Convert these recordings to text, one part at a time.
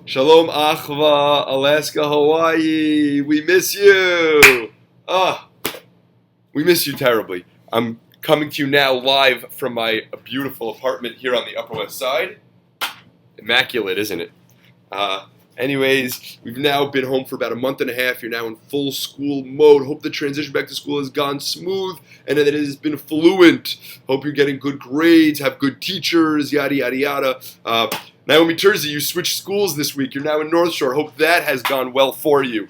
Shalom Achva, Alaska, Hawaii. We miss you. We miss you terribly. I'm coming to you now live from my beautiful apartment here on the Upper West Side. Immaculate, isn't it? Anyways, we've now been home for about a month and a half. You're now in full school mode. Hope the transition back to school has gone smooth and that it has been fluent. Hope you're getting good grades, have good teachers, yada, yada, yada. Naomi Terzi, you switched schools this week. You're now in North Shore. Hope that has gone well for you.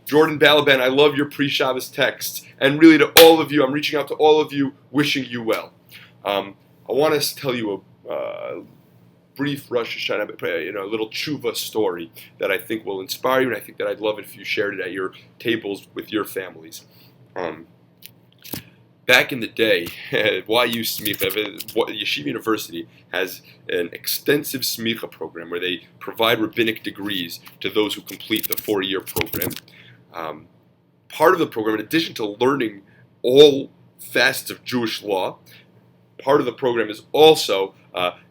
Jordan Balaban, I love your pre-Shabbos texts. And really to all of you, I'm reaching out to all of you, wishing you well. I want to tell you a brief Rosh Hashana, a little tshuva story that I think will inspire you, and I think that I'd love it if you shared it at your tables with your families. Back in the day, YU Smicha, Yeshiva University has an extensive Smicha program where they provide rabbinic degrees to those who complete the 4-year program. Part of the program, in addition to learning all facets of Jewish law, part of the program is also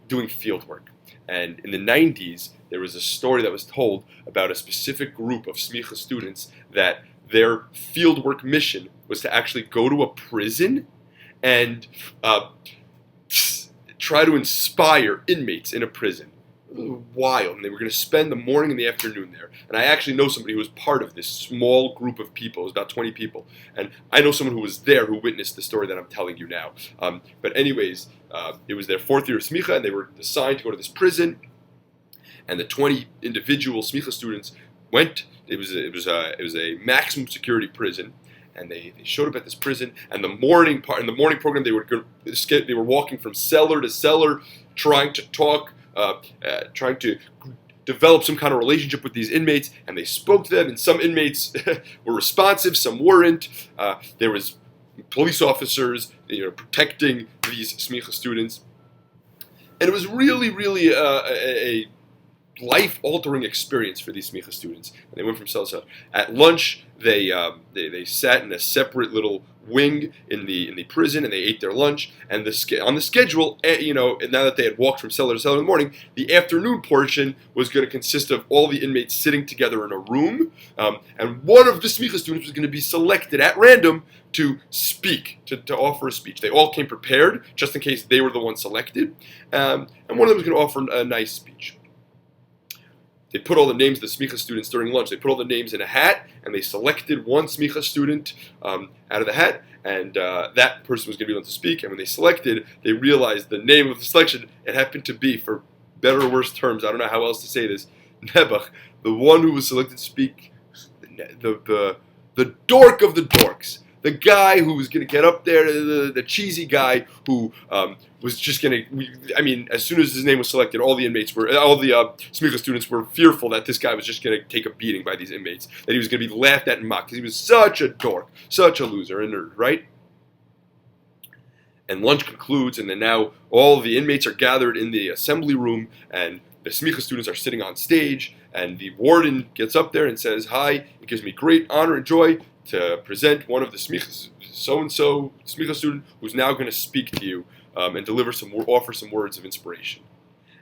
doing field work. And in the 90s, there was a story that was told about a specific group of Smicha students that their fieldwork mission was to actually go to a prison and try to inspire inmates in a prison. Wild. And they were going to spend the morning and the afternoon there. And I actually know somebody who was part of this small group of people. It was about 20 people. And I know someone who was there who witnessed the story that I'm telling you now. But anyways, it was their 4th year of Smicha, and they were assigned to go to this prison. And the 20 individual Smicha students went. It was a maximum security prison. And they showed up at this prison. And in the morning program, they were walking from cellar to cellar, trying to talk. Trying to develop some kind of relationship with these inmates, and they spoke to them, and some inmates were responsive, some weren't. There was police officers, protecting these Smicha students, and it was really, really a life-altering experience for these Smicha students. And they went from cell to cell. At lunch, they sat in a separate little wing in the prison, and they ate their lunch. And on the schedule, now that they had walked from cellar to cellar in the morning, the afternoon portion was going to consist of all the inmates sitting together in a room, and one of the Smicha students was going to be selected at random to speak, to offer a speech. They all came prepared, just in case they were the one selected, and one of them was going to offer a nice speech. They put all the names of the Smicha students during lunch. They put all the names in a hat, and they selected one Smicha student out of the hat, and that person was going to be able to speak. And when they selected, they realized the name of the selection, it happened to be, for better or worse terms, I don't know how else to say this, Nebuch, the one who was selected to speak, the dork of the dorks. The guy who was going to get up there, the cheesy guy who was just going to, as soon as his name was selected, all the Smicha students were fearful that this guy was just going to take a beating by these inmates, that he was going to be laughed at and mocked, because he was such a dork, such a loser, a nerd, right? And lunch concludes, and then now all of the inmates are gathered in the assembly room, and the Smicha students are sitting on stage, and the warden gets up there and says, "Hi, it gives me great honor and joy to present one of the so-and-so Smicha student who's now going to speak to you and offer some words of inspiration."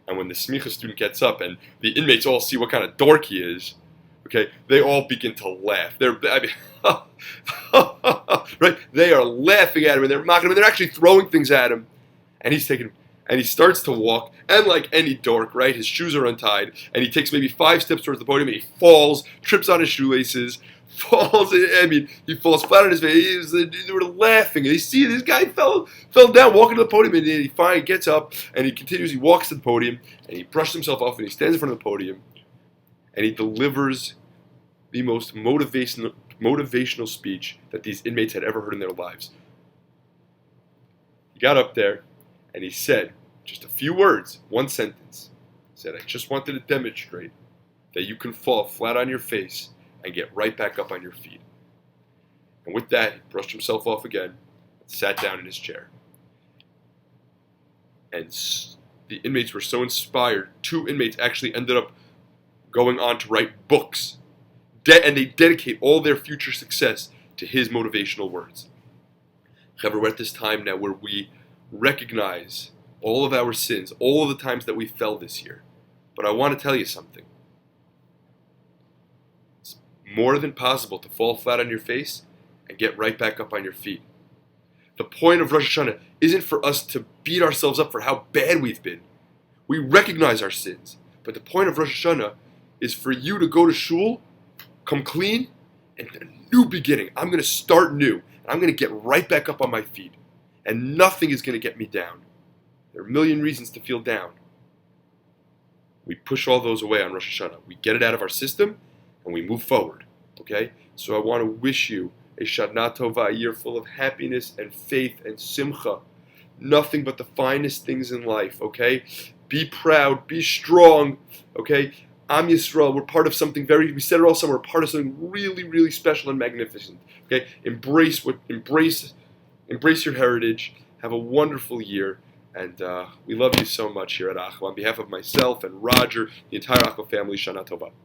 And when the Smicha student gets up and the inmates all see what kind of dork he is, okay, they all begin to laugh. Right? They are laughing at him, and they're mocking him, and they're actually throwing things at him. And he starts to walk, and like any dork, right, his shoes are untied, and he takes maybe 5 steps towards the podium, and he falls, trips on his shoelaces, he falls flat on his face. They were laughing. And they see this guy fell down, walking to the podium, and then he finally gets up, and he walks to the podium, and he brushes himself off, and he stands in front of the podium, and he delivers the most motivational speech that these inmates had ever heard in their lives. He got up there, and he said just a few words, one sentence. He said, "I just wanted to demonstrate that you can fall flat on your face and get right back up on your feet." And with that, he brushed himself off again and sat down in his chair. And the inmates were so inspired, 2 inmates actually ended up going on to write books. And they dedicate all their future success to his motivational words. However, we're at this time now where we recognize all of our sins, all of the times that we fell this year. But I want to tell you something. more than possible to fall flat on your face and get right back up on your feet. The point of Rosh Hashanah isn't for us to beat ourselves up for how bad we've been. We recognize our sins, but the point of Rosh Hashanah is for you to go to shul, come clean, and a new beginning. I'm going to start new, and I'm going to get right back up on my feet, and nothing is going to get me down. There are a million reasons to feel down. We push all those away on Rosh Hashanah. We get it out of our system, and we move forward. Okay? So I want to wish you a Shana Tova, a year full of happiness and faith and simcha. Nothing but the finest things in life. Okay? Be proud. Be strong. Okay? Am Yisrael. We're part of something we said it all summer. We're part of something really, really special and magnificent. Okay? Embrace your heritage. Have a wonderful year. And we love you so much here at Achwa. On behalf of myself and Roger, the entire Achwa family, Shana Tova.